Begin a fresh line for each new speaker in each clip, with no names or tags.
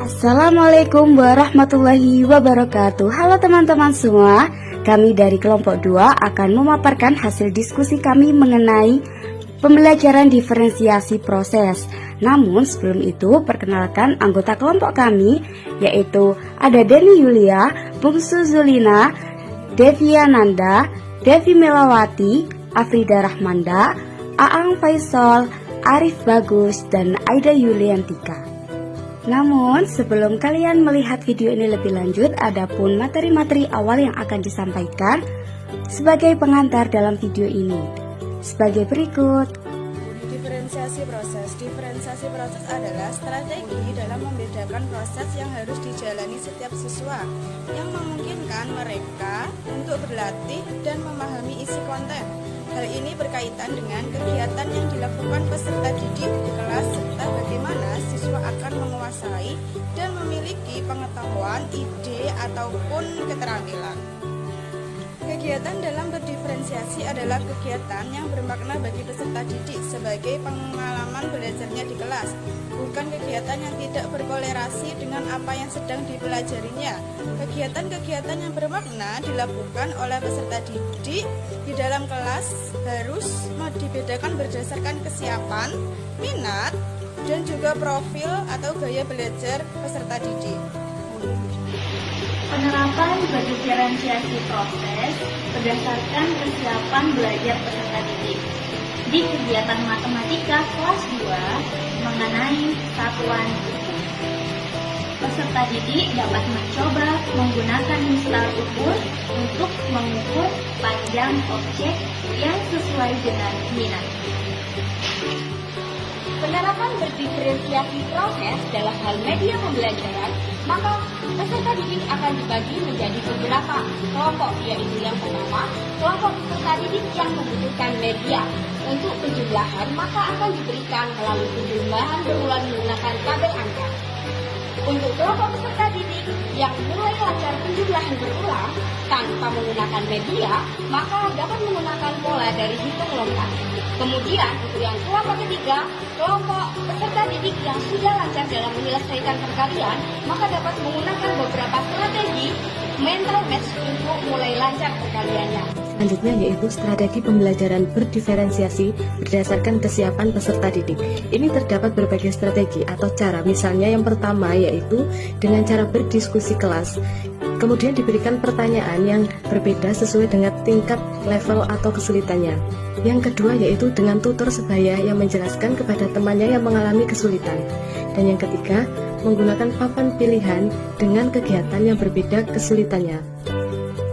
Assalamualaikum warahmatullahi wabarakatuh. Halo teman-teman semua, kami dari kelompok 2 akan memaparkan hasil diskusi kami mengenai pembelajaran diferensiasi proses. Namun sebelum itu, perkenalkan anggota kelompok kami, yaitu ada Deni Yulia, Bungsu Zulina, Devia Nanda, Devi Melawati, Afrida Rahmanda, Aang Faisal, Arif Bagus, dan Aida Yuliantika. Namun, sebelum kalian melihat video ini lebih lanjut, ada pun materi-materi awal yang akan disampaikan sebagai pengantar dalam video ini. Sebagai berikut.
Diferensiasi proses adalah strategi dalam membedakan proses yang harus dijalani setiap siswa yang memungkinkan mereka untuk berlatih dan memahami isi konten. Hal ini berkaitan dengan kegiatan yang dilakukan peserta didik di kelas serta bagaimana siswa akan menguasai dan memiliki pengetahuan, ide, ataupun keterampilan. Kegiatan dalam berdiferensiasi adalah kegiatan yang bermakna bagi peserta didik sebagai pengalaman belajarnya di kelas, bukan kegiatan yang tidak berkolerasi dengan apa yang sedang dipelajarinya. Kegiatan-kegiatan yang bermakna dilakukan oleh peserta didik di dalam kelas harus dibedakan berdasarkan kesiapan, minat, dan juga profil atau gaya belajar peserta didik.
Penerapan berdiferensiasi proses berdasarkan kesiapan belajar peserta didik. Di kegiatan matematika kelas 2 mengenai satuan ukur, peserta didik dapat mencoba menggunakan misal ukur untuk mengukur panjang objek yang sesuai dengan minat. Penerapan berdiferensiasi proses dalam hal media pembelajaran, maka peserta didik akan dibagi menjadi beberapa kelompok, yaitu yang pertama, kelompok peserta didik yang membutuhkan media. Untuk penjumlahan, maka akan diberikan melalui penjumlahan berulang menggunakan tabel angka. Untuk kelompok peserta didik yang mulai lancar penjumlahan berulang tanpa menggunakan media, maka dapat menggunakan pola dari hitung lompat. Kemudian untuk yang kelompok ketiga, kelompok peserta didik yang sudah lancar dalam menyelesaikan perkalian, maka dapat menggunakan beberapa strategi mental match untuk mulai lancar perkaliannya.
Selanjutnya yaitu strategi pembelajaran berdiferensiasi berdasarkan kesiapan peserta didik. Ini terdapat berbagai strategi atau cara. Misalnya yang pertama yaitu dengan cara berdiskusi kelas. Kemudian diberikan pertanyaan yang berbeda sesuai dengan tingkat level atau kesulitannya. Yang kedua yaitu dengan tutor sebaya yang menjelaskan kepada temannya yang mengalami kesulitan. Dan yang ketiga, menggunakan papan pilihan dengan kegiatan yang berbeda kesulitannya.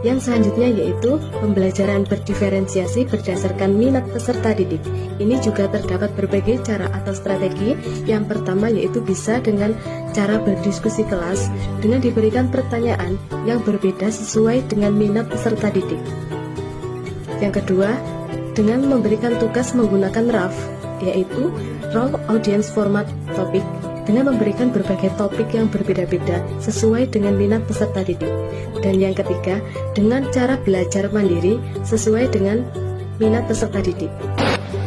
Yang selanjutnya yaitu pembelajaran berdiferensiasi berdasarkan minat peserta didik. Ini juga terdapat berbagai cara atau strategi. Yang pertama yaitu bisa dengan cara berdiskusi kelas dengan diberikan pertanyaan yang berbeda sesuai dengan minat peserta didik. Yang kedua, dengan memberikan tugas menggunakan RAF, yaitu Role Audience Format Topic, dengan memberikan berbagai topik yang berbeda-beda sesuai dengan minat peserta didik. Dan yang ketiga, dengan cara belajar mandiri sesuai dengan minat peserta didik.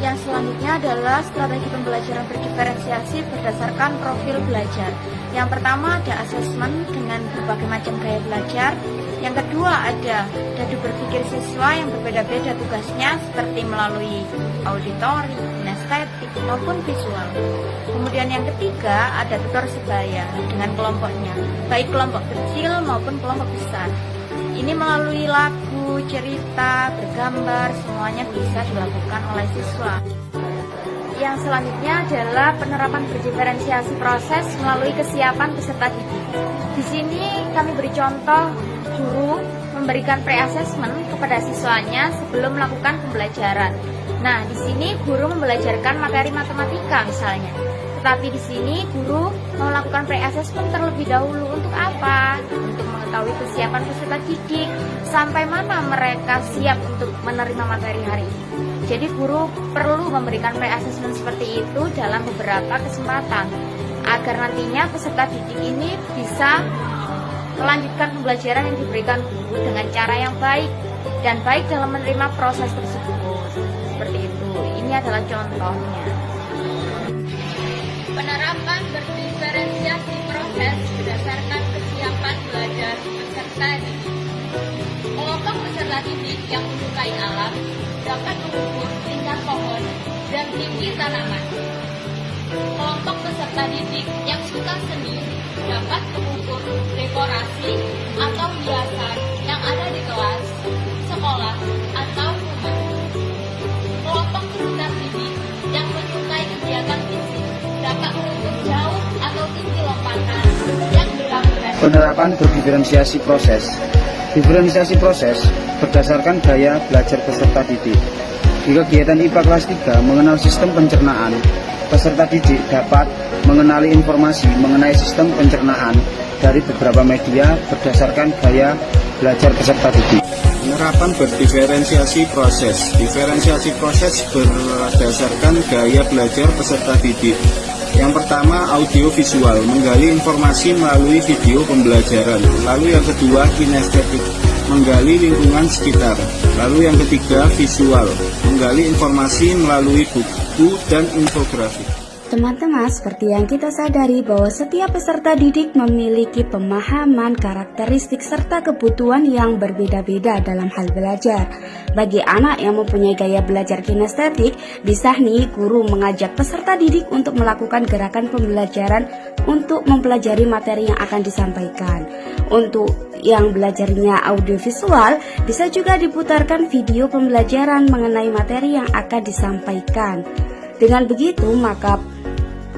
Yang selanjutnya adalah strategi pembelajaran berdiferensiasi berdasarkan profil belajar. Yang pertama ada asesmen dengan berbagai macam gaya belajar. Yang kedua ada dadu berpikir siswa yang berbeda-beda tugasnya seperti melalui auditori, kinestetik, maupun visual. Kemudian yang ketiga ada tutor sebaya dengan kelompoknya, baik kelompok kecil maupun kelompok besar. Ini melalui lagu, cerita, bergambar, semuanya bisa dilakukan oleh siswa. Yang selanjutnya adalah penerapan berdiferensiasi proses melalui kesiapan peserta didik. Di sini kami beri contoh guru memberikan pre-assessment kepada siswanya sebelum melakukan pembelajaran. Nah, di sini guru membelajarkan materi matematika misalnya. Tetapi di sini guru melakukan pre-assessment terlebih dahulu. Untuk apa? Untuk mengetahui kesiapan peserta didik, sampai mana mereka siap untuk menerima materi hari ini. Jadi guru perlu memberikan pre-assessment seperti itu dalam beberapa kesempatan, agar nantinya peserta didik ini bisa melanjutkan pembelajaran yang diberikan guru dengan cara yang baik dan baik dalam menerima proses tersebut. Seperti itu. Ini adalah contohnya.
Penerapan berdiferensiasi proses peserta didik. Kelompok peserta didik yang menyukai alam dapat mengukur tingkat pohon dan tinggi tanaman. Kelompok peserta didik yang suka seni dapat mengukur dekorasi atau hiasan yang ada di kelas, sekolah, atau rumah. Kelompok peserta didik yang menyukai kegiatan fisik dapat mengukur jauh atau tinggi lompatan yang berat-berat.
Penerapan berdiferensiasi proses. Diferensiasi proses berdasarkan gaya belajar peserta didik. Di kegiatan IPA kelas 3 mengenal sistem pencernaan, peserta didik dapat mengenali informasi mengenai sistem pencernaan dari beberapa media berdasarkan gaya belajar peserta didik.
Penerapan berdiferensiasi proses. Diferensiasi proses berdasarkan gaya belajar peserta didik. Yang pertama, audio visual, menggali informasi melalui video pembelajaran. Lalu yang kedua, kinestetik, menggali lingkungan sekitar. Lalu yang ketiga, visual, menggali informasi melalui buku dan infografik.
Teman-teman, seperti yang kita sadari bahwa setiap peserta didik memiliki pemahaman, karakteristik, serta kebutuhan yang berbeda-beda dalam hal belajar. Bagi anak yang mempunyai gaya belajar kinestetik, bisa nih guru mengajak peserta didik untuk melakukan gerakan pembelajaran untuk mempelajari materi yang akan disampaikan. Untuk yang belajarnya audiovisual, bisa juga diputarkan video pembelajaran mengenai materi yang akan disampaikan. Dengan begitu, maka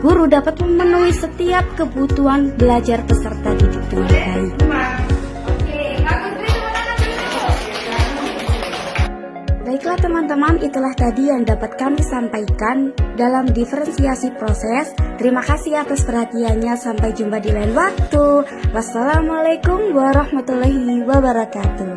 guru dapat memenuhi setiap kebutuhan belajar peserta didik dengan baik. Baiklah teman-teman, itulah tadi yang dapat kami sampaikan dalam diferensiasi proses. Terima kasih atas perhatiannya. Sampai jumpa di lain waktu. Wassalamualaikum warahmatullahi wabarakatuh.